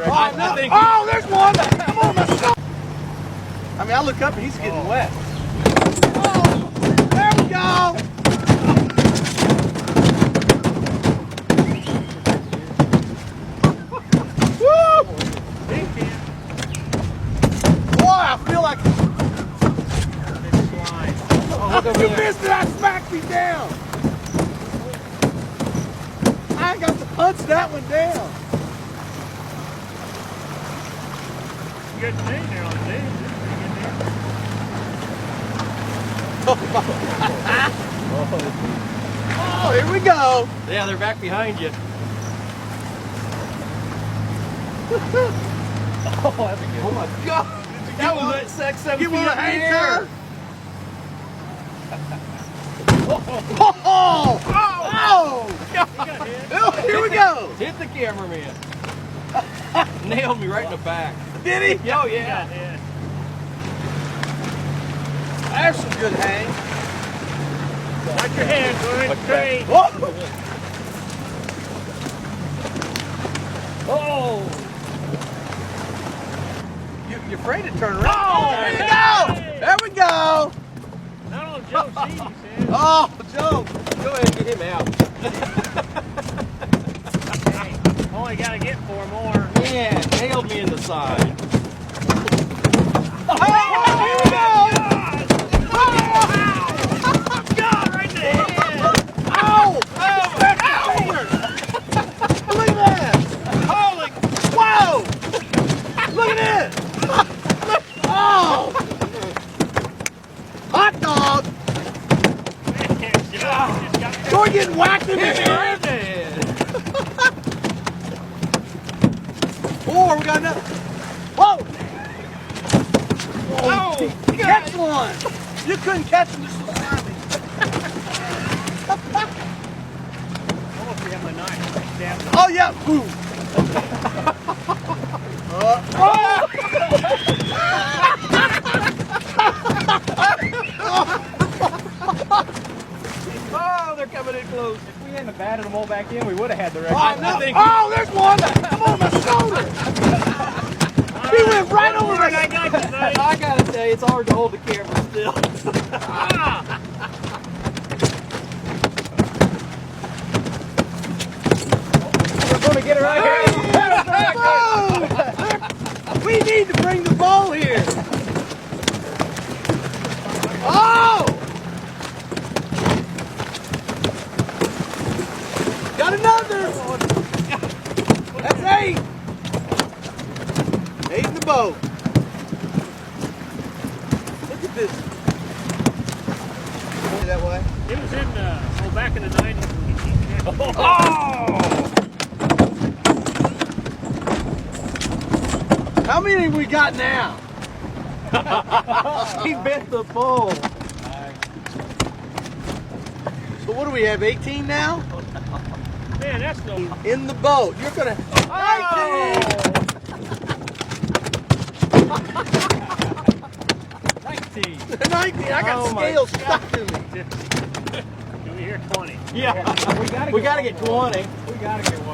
Oh, there's one! Come on, let's go! I mean, I look up and he's getting wet. Oh, there we go! Woo! Boy, I feel like... You missed it! I smacked me down! I ain't got to punch that one down. Good thing there on the day. Oh, here we go. Yeah, they're back behind you. Oh, that's a good one. Oh my God. That was that sex 7 You feet want up to in the anchor? air. Oh! Oh! Here we go. Hit the cameraman. Nailed me right in the back. Did he? Oh, yeah. There's some good hang. Watch your hands, go ahead and trade. Oh! You're afraid to turn around. Oh, there we hey! go! There we go! Not on Joe C, he said. Oh, Joe! Go ahead and get him out. Hey, only got to get 4 more. Man, nailed me in the side. Oh, here we go! God, right in the head. Oh! Back over! Look at that! Holy, Whoa! Look at this! Oh! Hot dog! You're getting whacked in the head! Oh, we got another. Whoa! Oh, Catch one! You couldn't catch him just behind me. almost have my knife. Stab him. Oh, yeah! Boom! oh, they're coming in close. If we hadn't batted them all back in, we would have had the record. Oh, no. Oh, there's one! Come on my shoulder! He went right over my I got you, buddy. I gotta say, it's hard to hold the camera still. We're going to get it right here. We need to bring the ball here. Oh! Got another. That's 8. 8 in the boat. Look at this. That way. It was in, back in the 90s. Oh! How many have we got now? He bent the pole. So what do we have, 18 now? Man, that's no... In the boat. You're gonna... 19. 19! I got Oh my scales stuck to me. Do we hear 20? Yeah. We We gotta get 20. We got to get one.